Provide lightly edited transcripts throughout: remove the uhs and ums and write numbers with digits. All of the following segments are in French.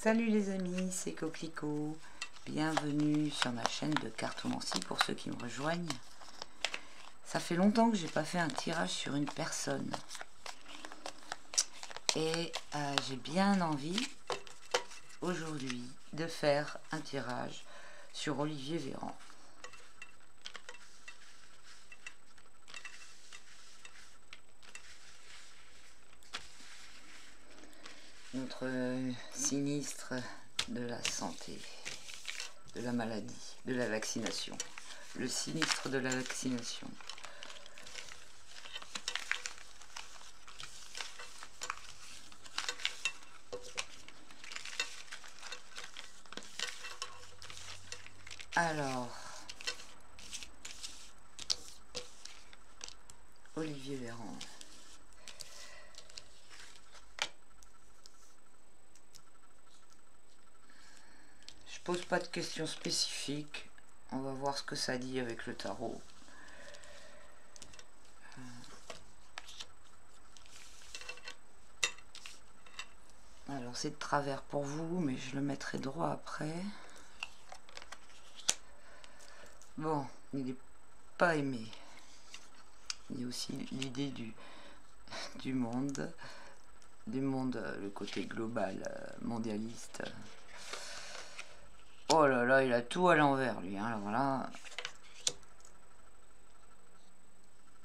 Salut les amis, c'est Coquelicot. Bienvenue sur ma chaîne de cartomancie pour ceux qui me rejoignent. Ça fait longtemps que j'ai pas fait un tirage sur une personne. Et j'ai bien envie aujourd'hui de faire un tirage sur Olivier Véran. Notre sinistre de la santé, de la maladie, de la vaccination. Le sinistre de la vaccination. Alors, Olivier Véran. Je pose pas de questions spécifiques. On va voir ce que ça dit avec le tarot. Alors c'est de travers pour vous, mais je le mettrai droit après. Bon, il n'est pas aimé. Il y a aussi l'idée du monde, le côté global, mondialiste. Oh là là, il a tout à l'envers lui, hein, alors là.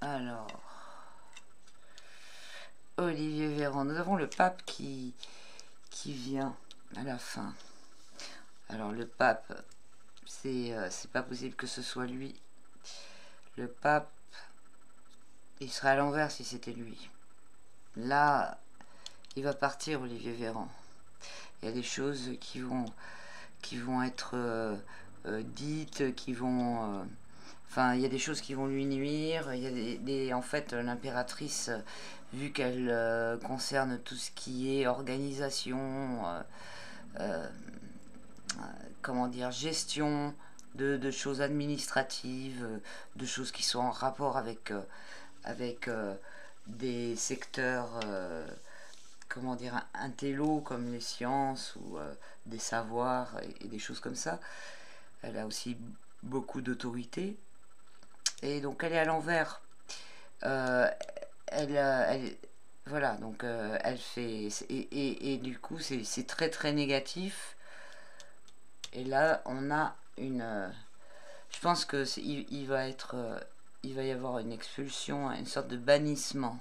Alors, Olivier Véran, nous avons le pape qui vient à la fin. Alors le pape, c'est pas possible que ce soit lui. Le pape, il serait à l'envers si c'était lui. Là, il va partir, Olivier Véran. Il y a des choses qui vont être dites, qui vont... Enfin, il y a des choses qui vont lui nuire. Il y a en fait, l'impératrice, vu qu'elle concerne tout ce qui est organisation, comment dire, gestion de choses administratives, de choses qui sont en rapport avec des secteurs, comment dire, intello comme les sciences ou des savoirs et des choses comme ça. Elle a aussi beaucoup d'autorité. Et donc elle est à l'envers. Voilà, donc elle fait... Et du coup, c'est très très négatif. Et là, on a une... je pense que il va y avoir une expulsion, une sorte de bannissement.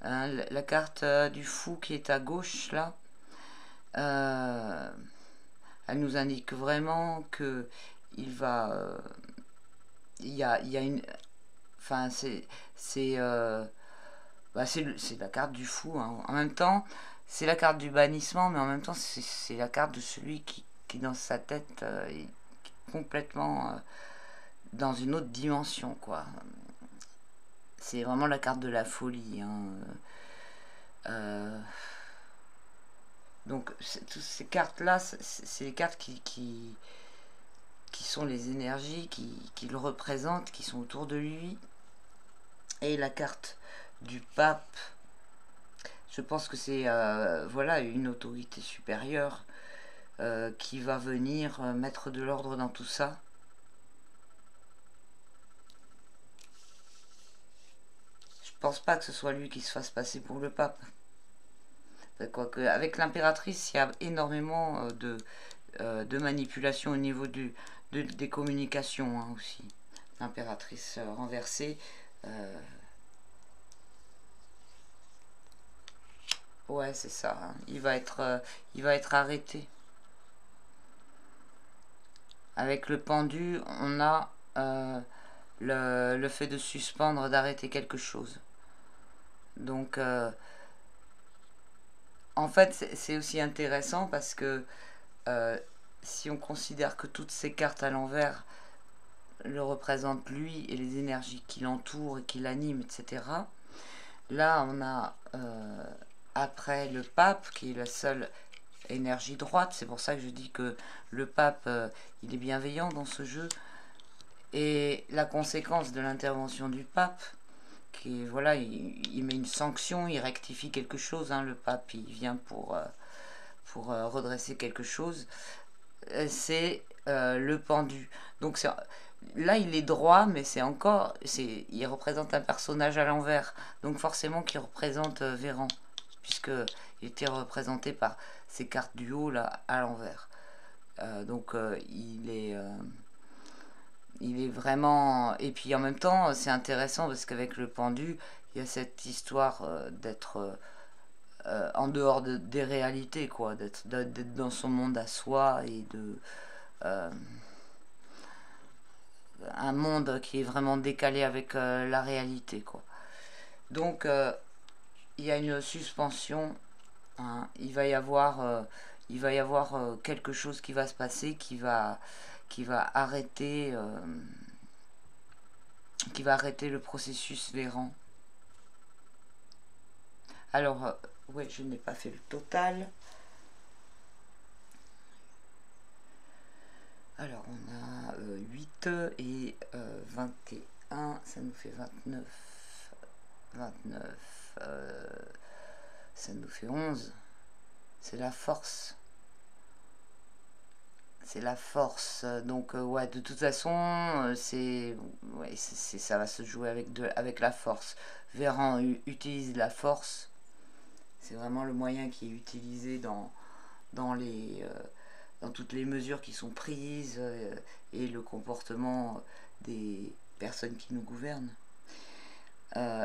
Hein, la carte du fou qui est à gauche, là, elle nous indique vraiment que il va... il y a une... Enfin, c'est la carte du fou. Hein. En même temps, c'est la carte du bannissement, mais en même temps, c'est la carte de celui qui dans sa tête, est complètement dans une autre dimension, quoi. C'est vraiment la carte de la folie. Hein. Donc, toutes ces cartes-là, c'est les cartes qui sont les énergies qui le représentent, qui sont autour de lui. Et la carte du pape, je pense que c'est voilà, une autorité supérieure qui va venir mettre de l'ordre dans tout ça. Je pense pas que ce soit lui qui se fasse passer pour le pape. Quoique, avec l'impératrice, il y a énormément de manipulation au niveau des communications, hein, aussi. L'impératrice renversée. Ouais, c'est ça. Hein. Il va être arrêté. Avec le pendu, on a le fait de suspendre, d'arrêter quelque chose. Donc, en fait, c'est aussi intéressant parce que si on considère que toutes ces cartes à l'envers le représentent lui et les énergies qui l'entourent et qui l'animent, etc. Là, on a après le pape qui est la seule énergie droite. C'est pour ça que je dis que le pape, il est bienveillant dans ce jeu. Et la conséquence de l'intervention du pape, qui voilà, il met une sanction, il rectifie quelque chose. Hein, le pape, il vient pour redresser quelque chose, c'est le pendu. Donc là il est droit, mais il représente un personnage à l'envers, donc forcément qu'il représente Véran, puisque il était représenté par ces cartes du haut là à l'envers. Donc il est vraiment... Et puis en même temps, c'est intéressant parce qu'avec le pendu, il y a cette histoire d'être en dehors des réalités, quoi, d'être dans son monde à soi et de... un monde qui est vraiment décalé avec la réalité, quoi. Donc il y a une suspension, hein. Il va y avoir quelque chose qui va se passer qui va arrêter le processus Véran. Alors ouais, je n'ai pas fait le total. Alors on a 8 et 21, ça nous fait 29. 29, ça nous fait 11. C'est la force. C'est la force. Donc ouais, de toute façon, ça va se jouer avec la force. Véran utilise la force. C'est vraiment le moyen qui est utilisé dans toutes les mesures qui sont prises et le comportement des personnes qui nous gouvernent.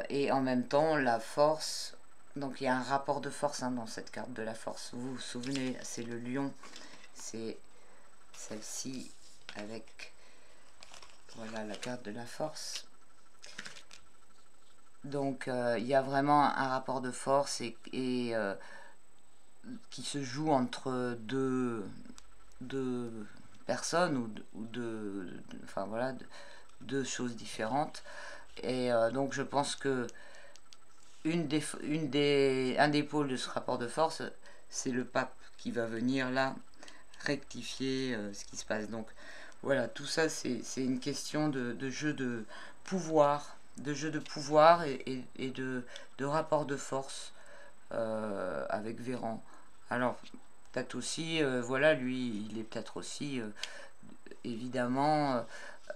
Et en même temps, la force, donc il y a un rapport de force dans cette carte de la force. Vous vous souvenez, c'est le lion, c'est celle-ci avec, voilà, la carte de la force. Donc il y a vraiment un rapport de force qui se joue entre deux personnes ou enfin voilà, deux choses différentes. Et donc je pense que un des pôles de ce rapport de force, c'est le pape qui va venir là rectifier ce qui se passe. Donc voilà, tout ça c'est une question de jeu de pouvoir, et de rapport de force avec Véran. Alors peut-être aussi, voilà, lui il est peut-être aussi évidemment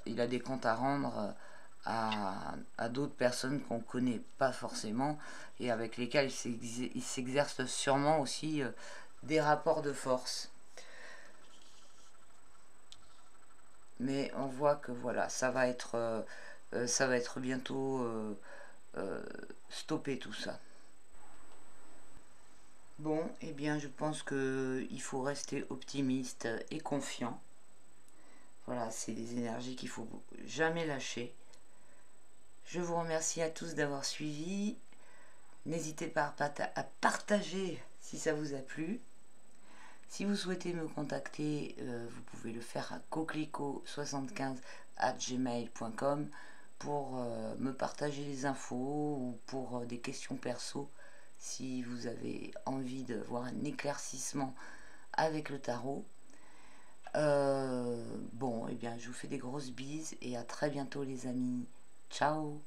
il a des comptes à rendre à d'autres personnes qu'on ne connaît pas forcément et avec lesquelles il s'exerce sûrement aussi des rapports de force. Mais on voit que voilà, ça va être bientôt stoppé tout ça. Bon, eh bien je pense qu'il faut rester optimiste et confiant. Voilà, c'est des énergies qu'il faut jamais lâcher. Je vous remercie à tous d'avoir suivi. N'hésitez pas à partager si ça vous a plu. Si vous souhaitez me contacter, vous pouvez le faire à coquelicot75@gmail.com pour me partager les infos ou pour des questions perso. Si vous avez envie de voir un éclaircissement avec le tarot. Bon, eh bien, je vous fais des grosses bises et à très bientôt les amis. Ciao!